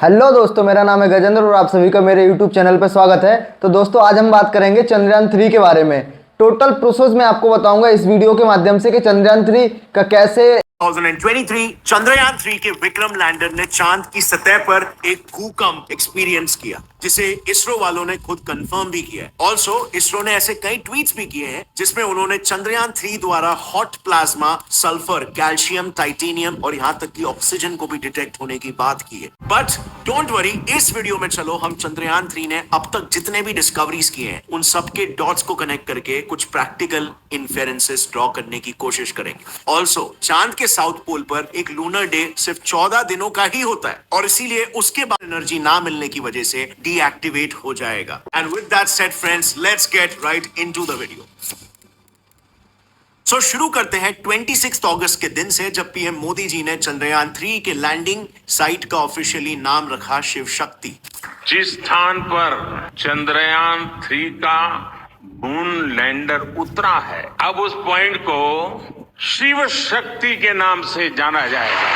Hello दोस्तों, मेरा नाम है गजेंद्र और आप सभी का मेरे यूट्यूब चैनल पर स्वागत है। तो दोस्तों, आज हम बात करेंगे चंद्रयान 3 के बारे में। टोटल प्रोसेस मैं आपको बताऊंगा इस वीडियो के माध्यम से कि चंद्रयान 3 का कैसे 2023 चंद्रयान 3 के विक्रम लैंडर ने चांद की सतह पर एक भूकंप एक्सपीरियंस किया, जिसे इसरो वालों ने खुद कंफर्म भी किया है। ऑल्सो इसरो ने ऐसे कई ट्वीट्स भी किए हैं जिसमें उन्होंने चंद्रयान 3 द्वारा hot plasma, sulphur, calcium, titanium और यहां तक कि ऑक्सीजन को भी डिटेक्ट होने की बात की है। बट डोंट वरी, इस वीडियो में चलो हम चंद्रयान 3 ने अब तक जितने भी डिस्कवरीज किए हैं उन सबके डॉट्स को कनेक्ट करके कुछ प्रैक्टिकल इन्फेरेंसेस ड्रॉ करने की कोशिश करेंगे। ऑल्सो चांद के साउथ पोल पर एक लूनर डे सिर्फ 14 दिनों का ही होता है और इसीलिए उसके बाद एनर्जी ना मिलने की वजह से डीएक्टिवेट हो जाएगा। And with that said friends, let's get right into the video. So शुरू करते हैं 26 अगस्त के दिन से, जब पीएम मोदी जी ने चंद्रयान 3 के लैंडिंग साइट का ऑफिशियली नाम रखा शिव शक्ति। जिस स्थान पर चंद्रयान 3 का मून लैंडर उतरा है, अब उस पॉइंट को शिव शक्ति के नाम से जाना जाएगा।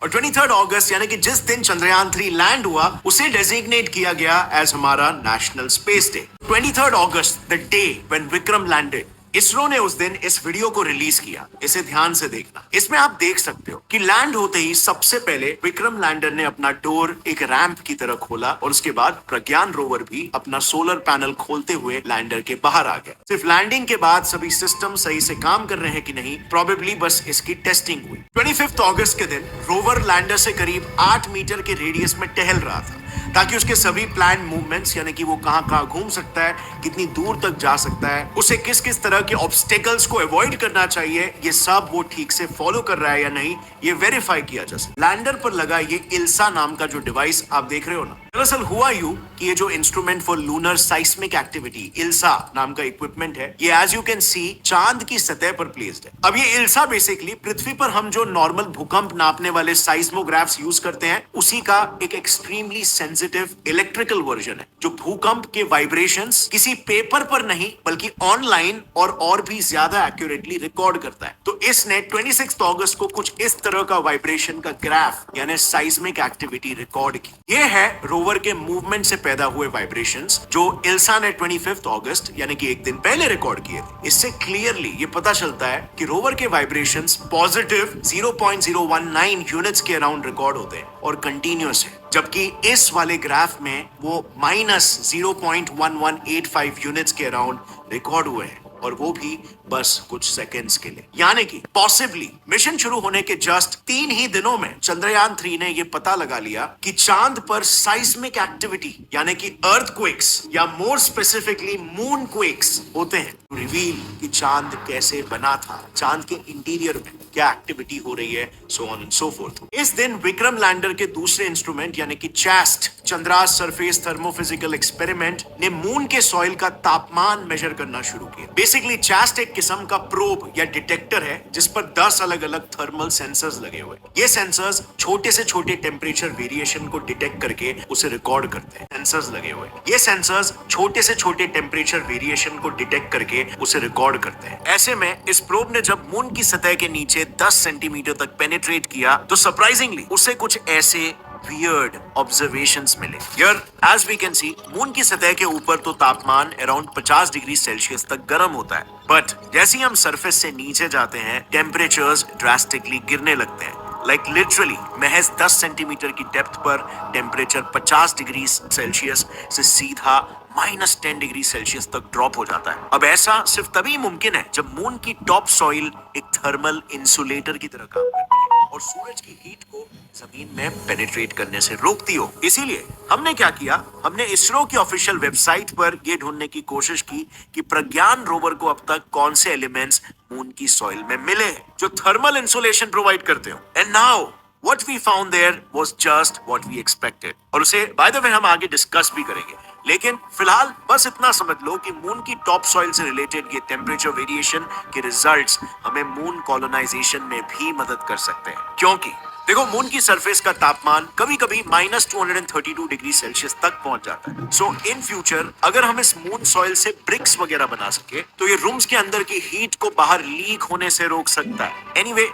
और 23 अगस्त यानी कि जिस दिन चंद्रयान 3 लैंड हुआ, उसे डेजिग्नेट किया गया एज हमारा national space day. 23 August, the day when Vikram landed. ISRO ने उस दिन इस वीडियो को रिलीज किया, इसे ध्यान से देखना। इसमें आप देख सकते हो कि लैंड होते ही सबसे पहले विक्रम लैंडर ने अपना डोर एक रैंप की तरह खोला और उसके बाद प्रज्ञान रोवर भी अपना सोलर पैनल खोलते हुए लैंडर के बाहर आ गया। सिर्फ लैंडिंग के बाद सभी सिस्टम सही से काम कर रहे हैं कि नहीं, प्रोबेबली बस इसकी टेस्टिंग हुई। 25 अगस्त के दिन रोवर लैंडर से करीब 8 मीटर के रेडियस में टहल रहा था, ताकि उसके सभी प्लान मूवमेंट्स, यानी कि वो कहां घूम सकता है, कितनी दूर तक जा सकता है, उसे किस किस तरह के ऑब्स्टेकल्स को अवॉइड करना चाहिए, ये सब वो ठीक से फॉलो कर रहा है या नहीं, ये वेरीफाई किया जा सकता। लैंडर पर लगा ये इल्सा नाम का जो डिवाइस आप देख रहे हो ना, दरअसल हुआ यूं कि ये जो instrument for lunar seismic activity, ILSA नाम का इक्विपमेंट है, ये एज यू कैन सी चांद की सतह पर प्लेस्ड है। अब ये इल्सा बेसिकली पृथ्वी पर हम जो नॉर्मल भूकंप नापने वाले साइस्मोग्राफ्स यूज करते हैं, उसी का एक एक्सट्रीमली सेंसिटिव इलेक्ट्रिकल वर्जन है, जो भूकंप के वाइब्रेशंस किसी पेपर पर नहीं बल्कि ऑनलाइन और भी ज्यादा एक्यूरेटली रिकॉर्ड करता है। तो इसने 26 अगस्त को कुछ इस तरह का वाइब्रेशन का ग्राफ यानी साइस्मिक एक्टिविटी रिकॉर्ड की। ये है रोवर के मूवमेंट से पैदा हुए वाइब्रेशंस, जो इल्सा ने 25 अगस्त यानी कि एक दिन पहले रिकॉर्ड किए थे। इससे क्लियरली ये पता चलता है कि रोवर के वाइब्रेशंस पॉजिटिव 0.019 यूनिट्स के अराउंड रिकॉर्ड होते हैं और कंटिन्यूअस है, जबकि इस वाले ग्राफ में वो -0.1185 यूनिट्स के अराउंड रिकॉर्ड हुए हैं, और वो भी बस कुछ सेकेंड्स के लिए। यानी कि पॉसिबली मिशन शुरू होने के जस्ट 3 ही दिनों में चंद्रयान 3 ने यह पता लगा लिया कि चांद पर साइस्मिक एक्टिविटी यानी कि अर्थक्वेक्स या मोर स्पेसिफिकली मून क्वेक्स होते हैं। रिवील कि चांद कैसे बना था, चांद के इंटीरियर में क्या एक्टिविटी हो रही है, so on and so fourth. इस दिन विक्रम लैंडर के दूसरे इंस्ट्रूमेंट यानी कि chest, Chandra's surface thermophysical experiment, ने मून के सॉइल का तापमान मेजर करना शुरू किया। बेसिकली चैस्ट एक किस्म का प्रोब या डिटेक्टर है जिस पर 10 अलग अलग थर्मल सेंसर्स लगे हुए हैं। ये सेंसर्स छोटे से छोटे टेम्परेचर वेरिएशन को डिटेक्ट करके उसे रिकॉर्ड करते हैं। सेंसर्स लगे हुए हैं, ये सेंसर्स छोटे से छोटे टेम्परेचर वेरिएशन को डिटेक्ट करके उसे रिकॉर्ड करते हैं। ऐसे में इस प्रोब ने जब मून की सतह के नीचे 10 सेंटीमीटर तक पेनिट्रेट किया, तो सरप्राइजिंगली उसे कुछ ऐसे वियर्ड ऑब्जर्वेशंस मिले। Here, as we can see, moon की सतह के ऊपर तो तापमान अराउंड 50 डिग्री सेल्सियस तक गर्म होता है, बट जैसे ही हम सरफेस से नीचे जाते हैं, टेम्परेचर्स ड्रास्टिकली गिरने लगते हैं। लाइक लिटरली महज 10 सेंटीमीटर की डेप्थ पर टेम्परेचर 50 डिग्री सेल्सियस से सीधा -10 डिग्री सेल्सियस तक ड्रॉप हो जाता है। अब ऐसा सिर्फ तभी मुमकिन है जब मून की टॉप सॉइल एक थर्मल इंसुलेटर की तरह काम करती है और सूरज की हीट को जमीन में पेनिट्रेट करने से रोकती हो। इसीलिए हमने क्या किया, हमने इसरो की ऑफिशियल वेबसाइट पर यह ढूंढने की कोशिश की कि प्रज्ञान रोवर को अब तक कौन से एलिमेंट्स मून की सॉइल में मिले हैं जो थर्मल इंसुलेशन प्रोवाइड करते हो। And now what we found there was just what we expected, और उसे by the way हम आगे डिस्कस भी करेंगे। लेकिन फिलहाल बस इतना समझ लो कि मून की टॉप सॉइल से रिलेटेड ये टेम्परेचर वेरिएशन के रिजल्ट्स हमें मून कॉलोनाइजेशन में भी मदद कर सकते हैं। क्योंकि देखो, मून की सरफेस का तापमान कभी कभी -232 डिग्री सेल्सियस तक पहुंच जाता है। सो इन फ्यूचर अगर हम इस मून सॉइल से ब्रिक्स वगैरह बना सके, तो ये रूम्स के अंदर की हीट को बाहर लीक होने से रोक सकता है। एनीवे,